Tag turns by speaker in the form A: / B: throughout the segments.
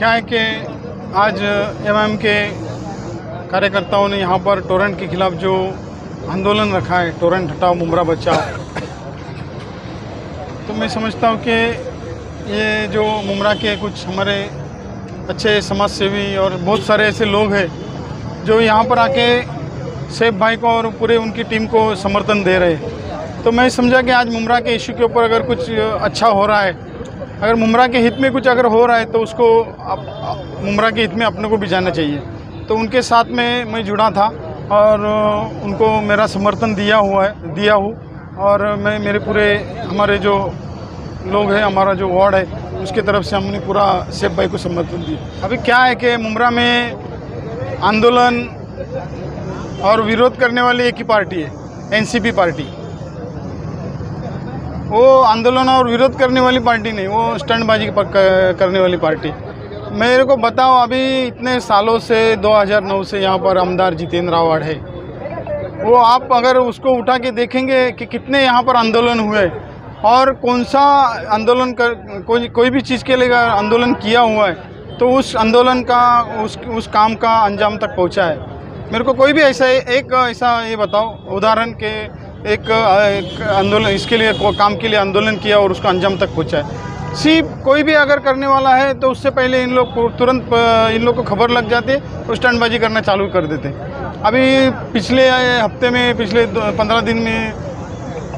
A: क्या है कि आज एमएम के कार्यकर्ताओं ने यहाँ पर टोरेंट के खिलाफ जो आंदोलन रखा है, टोरेंट हटाओ मुमरा बचाओ, तो मैं समझता हूँ कि ये जो मुमरा के कुछ हमारे अच्छे समाज सेवी और बहुत सारे ऐसे लोग हैं जो यहाँ पर आके सैफ भाई को और पूरे उनकी टीम को समर्थन दे रहे हैं। तो मैं समझा कि आज मुमरा के इशू के ऊपर अगर कुछ अच्छा हो रहा है, अगर मुमरा के हित में कुछ अगर हो रहा है तो उसको मुमरा के हित में अपने को भी जाना चाहिए। तो उनके साथ में मैं जुड़ा था और उनको मेरा समर्थन दिया हूँ और मैं मेरे पूरे हमारे जो लोग हैं, हमारा जो वार्ड है, उसकी तरफ से हमने पूरा सैफ भाई को समर्थन दिया। अभी क्या है कि मुमरा में आंदोलन और विरोध करने वाली एक ही पार्टी है, एनसीपी पार्टी। वो आंदोलन और विरोध करने वाली पार्टी नहीं, वो स्टंटबाजी करने वाली पार्टी। मेरे को बताओ, अभी इतने सालों से 2009 से यहाँ पर आमदार जितेंद्र आवाड़ है, वो आप अगर उसको उठा के देखेंगे कि कितने यहाँ पर आंदोलन हुए और कौन सा आंदोलन कोई भी चीज़ के लिए आंदोलन किया हुआ है तो उस आंदोलन का उस काम का अंजाम तक पहुँचा है। मेरे को कोई भी ऐसा ये बताओ उदाहरण के एक आंदोलन इसके लिए काम के लिए आंदोलन किया और उसका अंजाम तक पहुँचा है। सिर्फ कोई भी अगर करने वाला है तो उससे पहले इन लोग को तुरंत इन लोग को खबर लग जाती है तो स्टंटबाजी करना चालू कर देते। अभी पिछले हफ्ते में, पिछले 15 दिन में,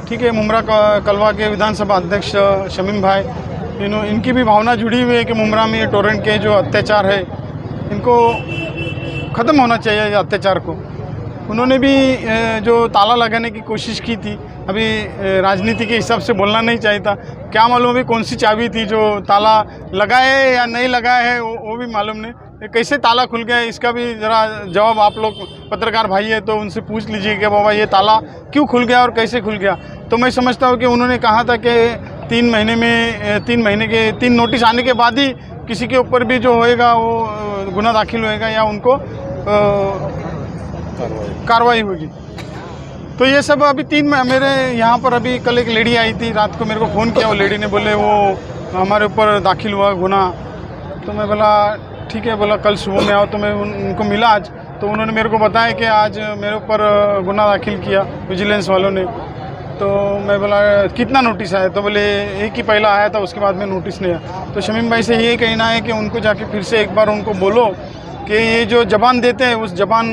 A: ठीक है, मुमरा कलवा के विधानसभा अध्यक्ष शमीम भाई, इनकी भी भावना जुड़ी हुई है कि मुमरा में टोरेंट के जो अत्याचार है इनको ख़त्म होना चाहिए, अत्याचार को। उन्होंने भी जो ताला लगाने की कोशिश की थी, अभी राजनीति के हिसाब से बोलना नहीं चाहिए था, क्या मालूम अभी कौन सी चाबी थी जो ताला लगाए या नहीं लगाए है, वो भी मालूम नहीं। कैसे ताला खुल गया इसका भी ज़रा जवाब आप लोग पत्रकार भाई है तो उनसे पूछ लीजिए कि बाबा ये ताला क्यों खुल गया और कैसे खुल गया। तो मैं समझता हूँ कि उन्होंने कहा था कि 3 महीने के 3 नोटिस आने के बाद ही किसी के ऊपर भी जो होएगा वो गुना दाखिल होएगा या उनको कार्रवाई होगी। तो ये सब अभी मेरे यहाँ पर अभी कल एक लेडी आई थी, रात को मेरे को फ़ोन किया, वो लेडी ने बोले वो हमारे ऊपर दाखिल हुआ गुना। तो मैं बोला ठीक है, बोला कल सुबह में आओ। तो मैं उनको मिला आज, तो उन्होंने मेरे को बताया कि आज मेरे ऊपर गुना दाखिल किया विजिलेंस वालों ने। तो मैं बोला कितना नोटिस आया, तो बोले एक ही पहला आया था, उसके बाद में नोटिस नहीं आया। तो शमीम भाई से ये कहना है कि उनको जाके फिर से एक बार उनको बोलो कि ये जो जबान देते हैं उस जबान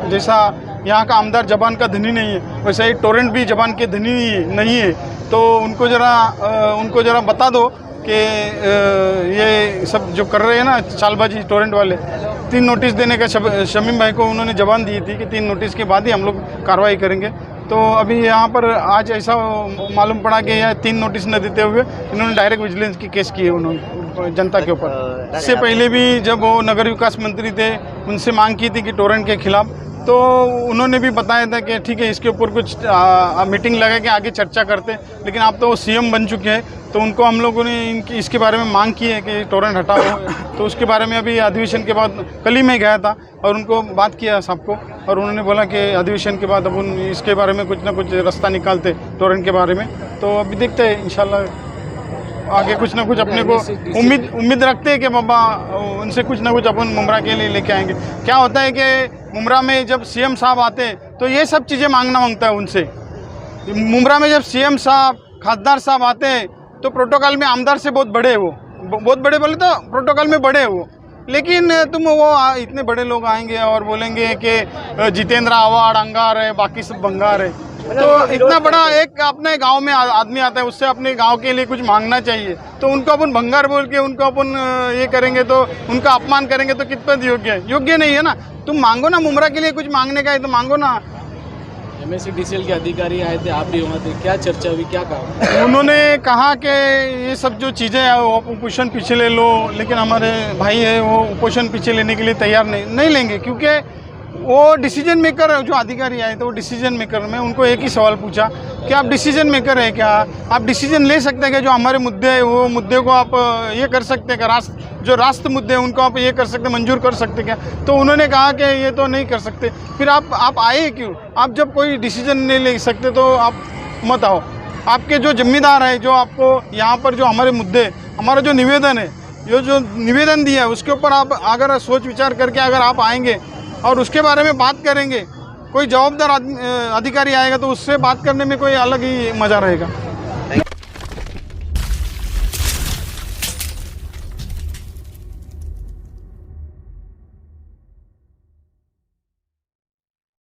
A: जैसा यहाँ का आमदार जबान का धनी नहीं है, वैसा ही टोरेंट भी जबान के धनी नहीं है। तो उनको ज़रा बता दो कि ये सब जो कर रहे हैं ना चालबाजी टोरेंट वाले, 3 नोटिस देने का शमीम भाई को उन्होंने जबान दी थी कि 3 नोटिस के बाद ही हम लोग कार्रवाई करेंगे। तो अभी यहाँ पर आज ऐसा मालूम पड़ा कि यह 3 नोटिस न देते हुए इन्होंने डायरेक्ट विजिलेंस की केस किए उन्होंने जनता के ऊपर। इससे पहले भी जब वो नगर विकास मंत्री थे, उनसे मांग की थी कि टोरेंट के खिलाफ, तो उन्होंने भी बताया था कि ठीक है इसके ऊपर कुछ मीटिंग लगा के आगे चर्चा करते, लेकिन अब तो वो सीएम बन चुके हैं तो उनको हम लोगों ने इसके बारे में मांग की है कि टोरेंट हटाओ। तो उसके बारे में अभी अधिवेशन के बाद कल ही मैं गया था और उनको बात किया सबको, और उन्होंने बोला कि अधिवेशन के बाद अब इसके बारे में कुछ ना कुछ रास्ता निकालते टोरेंट के बारे में। तो अभी देखते हैं इंशाल्लाह आगे कुछ ना कुछ अपने को उम्मीद रखते हैं कि बाबा उनसे कुछ ना कुछ अपन मुमरा के लिए लेके आएंगे। क्या होता है कि मुमरा में जब सीएम साहब आते हैं तो ये सब चीज़ें मांगता है उनसे। मुमरा में जब सीएम साहब, खासदार साहब आते हैं तो प्रोटोकॉल में आमदार से बहुत बड़े वो, बहुत बड़े बोले तो प्रोटोकॉल में बड़े वो, लेकिन तुम वो इतने बड़े लोग आएंगे और बोलेंगे कि जितेंद्र आवाड़ अंगार है, बाकी सब बंगार है। तो इतना बड़ा एक अपने गांव में आदमी आता है, उससे अपने गांव के लिए कुछ मांगना चाहिए, तो उनको अपन भंगार बोल के उनको अपन ये करेंगे तो उनका अपमान करेंगे तो कितना योग्य नहीं है ना। तुम मांगो ना, मुमरा के लिए कुछ मांगने का है तो मांगो ना।
B: MSCDCL के अधिकारी आए थे, आप भी वहाँ थे, क्या चर्चा हुई, क्या कहा?
A: उन्होंने कहा कि ये सब जो चीज़ें हैं वो उपोषण पीछे ले लो, लेकिन हमारे भाई है वो उपोषण पीछे लेने के लिए तैयार नहीं लेंगे, क्योंकि वो डिसीजन मेकर जो अधिकारी आए थे वो डिसीजन मेकर। में उनको एक ही सवाल पूछा कि आप डिसीजन मेकर है क्या, आप डिसीजन ले सकते हैं कि जो हमारे मुद्दे हैं वो मुद्दे को आप ये कर सकते हैं क्या, जो राष्ट्र मुद्दे हैं उनको आप ये कर सकते, मंजूर कर सकते क्या। तो उन्होंने कहा कि ये तो नहीं कर सकते। फिर आप आए क्यों? आप जब कोई डिसीजन नहीं ले सकते तो आप मत आओ। आपके जो जिम्मेदार है, जो आपको यहाँ पर जो हमारे मुद्दे, हमारा जो निवेदन है ये जो निवेदन दिया है उसके ऊपर आप अगर सोच विचार करके अगर आप आएंगे और उसके बारे में बात करेंगे, कोई जवाबदार अधिकारी आएगा तो उससे बात करने में कोई अलग ही मज़ा रहेगा।